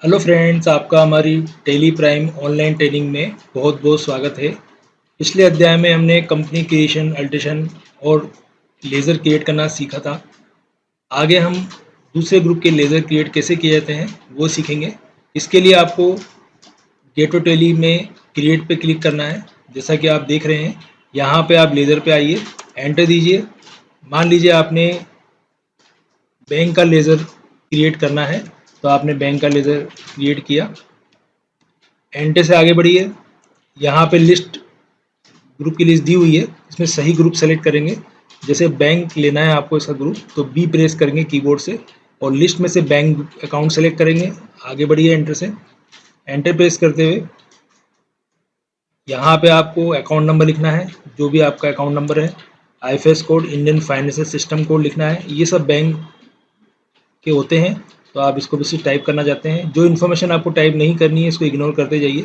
Hello friends, आपका हमारी Tally Prime online training में बहुत बहुत स्वागत है। पिछले अध्याय में हमने कंपनी क्रिएशन, अल्ट्रेशन और लेज़र क्रिएट करना सीखा था। आगे हम दूसरे ग्रुप के लेज़र क्रिएट कैसे किए जाते हैं वो सीखेंगे। इसके लिए आपको गेटो टेली में क्रिएट पे क्लिक करना है। जैसा कि आप देख रहे हैं, यहाँ पे आप लेज़र पे आइए, एंटर दीजिए। मान लीजिए आपने बैंक का लेज़र क्रिएट करना है, तो आपने बैंक का लेज़र क्रिएट किया। एंटर से आगे बढ़िए। यहाँ पे लिस्ट, ग्रुप की लिस्ट दी हुई है, इसमें सही ग्रुप सेलेक्ट करेंगे। जैसे बैंक लेना है आपको इसका ग्रुप, तो बी प्रेस करेंगे कीबोर्ड से और लिस्ट में से बैंक अकाउंट सेलेक्ट करेंगे। आगे बढ़िए एंटर से। एंटर प्रेस करते हुए यहाँ पे आपको अकाउंट नंबर लिखना है, जो भी आपका अकाउंट नंबर है। IFS code, Indian financial system code लिखना है। ये सब बैंक के होते हैं, तो आप इसको बस टाइप करना चाहते हैं। जो इन्फॉर्मेशन आपको टाइप नहीं करनी है, इसको इग्नोर करते जाइए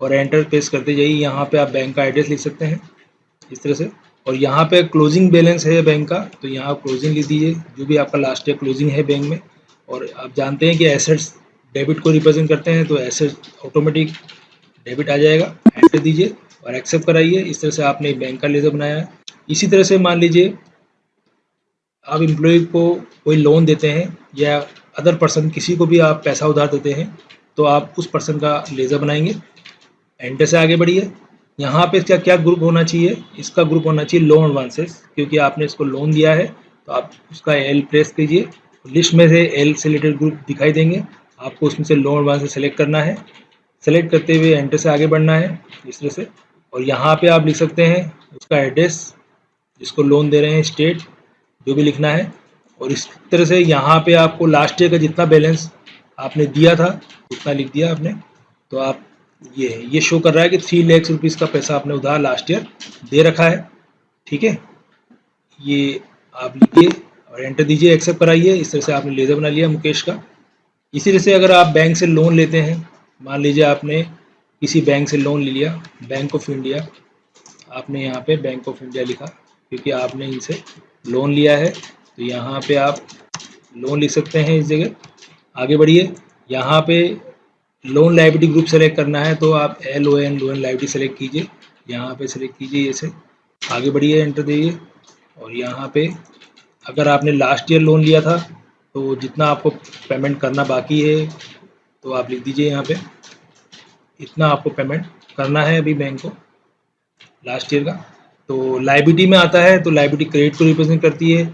और एंटर प्रेस करते जाइए। यहाँ पे आप बैंक का एड्रेस लिख सकते हैं इस तरह से। और यहाँ पे क्लोजिंग बैलेंस है बैंक का, तो यहाँ क्लोजिंग लिख दीजिए, जो भी आपका लास्ट ईयर क्लोजिंग है बैंक में। और आप जानते हैं कि एसेट्स डेबिट को रिप्रेजेंट करते हैं, तो एसेट्स ऑटोमेटिक डेबिट आ जाएगा। एंटर दीजिए और एक्सेप्ट कराइए। इस तरह से आपने बैंक का लेज़र बनाया है। इसी तरह से मान लीजिए आप एम्प्लॉय को कोई लोन देते हैं या अदर पर्सन, किसी को भी आप पैसा उधार देते हैं, तो आप उस पर्सन का लेज़र बनाएंगे। एंटर से आगे बढ़िए। यहाँ पे क्या क्या ग्रुप होना चाहिए? इसका ग्रुप होना चाहिए लोन एडवांसेस, क्योंकि आपने इसको लोन दिया है, तो आप उसका एल प्रेस कीजिए। लिस्ट में से एल से रिलेटेड ग्रुप दिखाई देंगे, आपको उसमें से लोन एडवांसेस सेलेक्ट करना है। सेलेक्ट करते हुए एंटर से आगे बढ़ना है इस तरह से। और यहाँ पे आप लिख सकते हैं उसका एड्रेस, जिसको लोन दे रहे हैं, स्टेट, जो भी लिखना है। और इस तरह से यहाँ पे आपको लास्ट ईयर का जितना बैलेंस आपने दिया था उतना लिख दिया आपने। तो आप ये शो कर रहा है कि 3 लाख रुपीज़ का पैसा आपने उधार लास्ट ईयर दे रखा है। ठीक है, ये आप लिखिए और एंटर दीजिए, एक्सेप्ट कराइए। इस तरह से आपने लेज़र बना लिया मुकेश का। इसी तरह से अगर आप बैंक से लोन लेते हैं, मान लीजिए आपने किसी बैंक से लोन ले लिया, बैंक ऑफ इंडिया, आपने यहाँ पे बैंक ऑफ इंडिया लिखा क्योंकि आपने इनसे लोन लिया है, तो यहाँ पे आप लोन लिख सकते हैं इस जगह। आगे बढ़िए। यहाँ पे लोन लायबिलिटी ग्रुप सेलेक्ट करना है, तो आप LON लोन लायबिलिटी सेलेक्ट कीजिए, यहाँ पे सेलेक्ट कीजिए ऐसे। आगे बढ़िए, एंटर दीजिए। और यहाँ पे अगर आपने लास्ट ईयर लोन लिया था, तो जितना आपको पेमेंट करना बाकी है, तो आप लिख दीजिए यहाँ पे इतना आपको पेमेंट करना है अभी बैंक को लास्ट ईयर का। तो लायबिलिटी में आता है, तो लायबिलिटी क्रेडिट को रिप्रेजेंट करती है,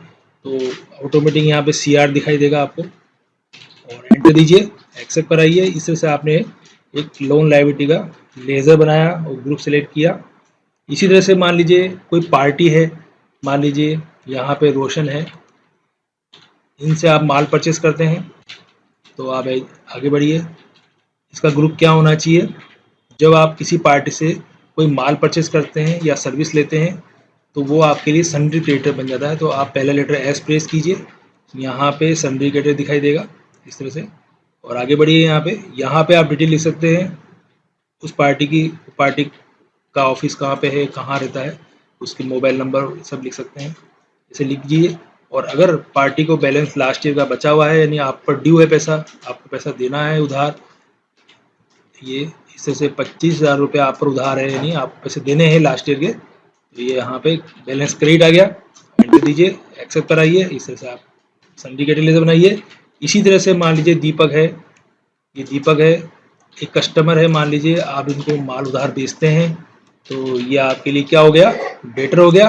तो ऑटोमेटिक यहाँ पे CR दिखाई देगा आपको। और एंटर दीजिए, एक्सेप्ट कराइए। इस तरह से आपने एक लोन लायबिलिटी का लेज़र बनाया और ग्रुप सेलेक्ट किया। इसी तरह से मान लीजिए कोई पार्टी है, मान लीजिए यहाँ पे रोशन है, इनसे आप माल परचेस करते हैं, तो आप आगे बढ़िए। इसका ग्रुप क्या होना चाहिए? जब आप किसी पार्टी से कोई माल परचेस करते हैं या सर्विस लेते हैं, तो वो आपके लिए सन्ड्री क्रेडिटर बन जाता है। तो आप पहला लेटर एस प्रेस कीजिए, यहाँ पे सन्ड्री क्रेडिटर दिखाई देगा इस तरह से। और आगे बढ़िए। यहाँ पे आप डिटेल लिख सकते हैं उस पार्टी की, पार्टी का ऑफिस कहाँ पे है, कहाँ रहता है, उसकी मोबाइल नंबर सब लिख सकते हैं, इसे लिख दीजिए। और अगर पार्टी को बैलेंस लास्ट ईयर का बचा हुआ है, यानी आप पर ड्यू है पैसा, आपको पैसा देना है उधार, ये इस तरह से 25,000 रुपये आप पर उधार है, यानी आप पैसे देने हैं लास्ट ईयर के, तो ये यहाँ पे बैलेंस क्रेडिट आ गया। एंटर दीजिए, एक्सेप्ट कराइए। इस तरह से आप सिंडिकेट लेज़र बनाइए। इसी तरह से मान लीजिए दीपक है, ये दीपक है, एक कस्टमर है, मान लीजिए आप इनको माल उधार बेचते हैं, तो ये आपके लिए क्या हो गया? डेटर हो गया।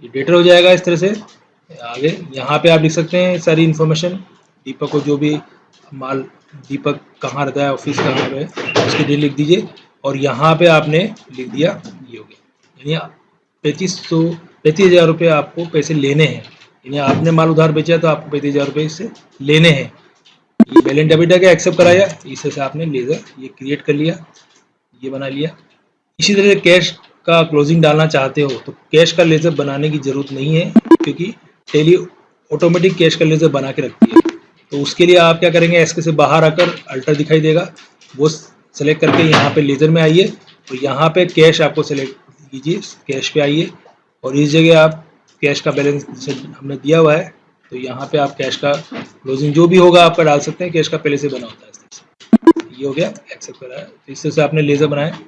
ये डेटर हो जाएगा इस तरह से। आगे यहाँ पे आप लिख सकते हैं सारी इन्फॉर्मेशन, दीपक को जो भी माल, दीपक कहाँ रहता है, ऑफिस कहाँ पे है, उसकी डिटेल लिख दीजिए। और यहाँ पे आपने लिख दिया, ये हो गया। यानी 35,000 रुपये आपको पैसे लेने हैं, यानी आपने माल उधार बेचा तो आपको 35,000 रुपये इससे लेने हैं। ये बैलेंस डेबिट आके एक्सेप्ट कराया, इस तरह से आपने लेज़र ये क्रिएट कर लिया, ये बना लिया। इसी तरह से कैश का क्लोजिंग डालना चाहते हो, तो कैश का लेज़र बनाने की ज़रूरत नहीं है, क्योंकि टेली ऑटोमेटिक कैश का लेज़र बना के रखती है। तो उसके लिए आप क्या करेंगे, एसके से बाहर आकर अल्टर दिखाई देगा, वो सेलेक्ट करके यहाँ पे लेज़र में आइए, तो यहाँ पे कैश आपको सेलेक्ट कीजिए, कैश पे आइए। और इस जगह आप कैश का बैलेंस हमने दिया हुआ है, तो यहाँ पे आप कैश का क्लोजिंग जो भी होगा आपका डाल सकते हैं, कैश का पहले से बना होता है। ये हो गया एक्सेप्ट करा है। तो इस तरह से आपने लेज़र बनाया,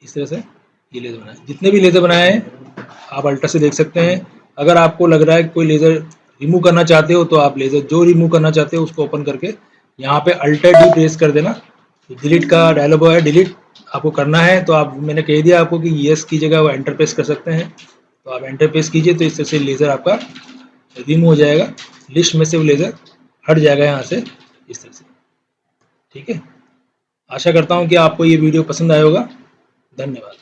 इस तरह से ये लेज़र बनाया। जितने भी लेज़र बनाए हैं आप अल्टर से देख सकते हैं। अगर आपको लग रहा है कोई लेज़र रिमूव करना चाहते हो तो आप लेज़र जो रिमूव करना चाहते हो उसको ओपन करके यहाँ पे अल्टर डी प्रेस कर देना। तो डिलीट का डायलॉग है, डिलीट आपको करना है तो आप, मैंने कह दिया आपको कि यस की जगह वो एंटर प्रेस कर सकते हैं। तो आप एंटर प्रेस कीजिए तो इस तरह से लेज़र आपका रिमूव हो जाएगा, लिस्ट में से वो लेज़र हट जाएगा यहाँ से इस तरह से। ठीक है, आशा करता हूँ कि आपको ये वीडियो पसंद आया होगा। धन्यवाद।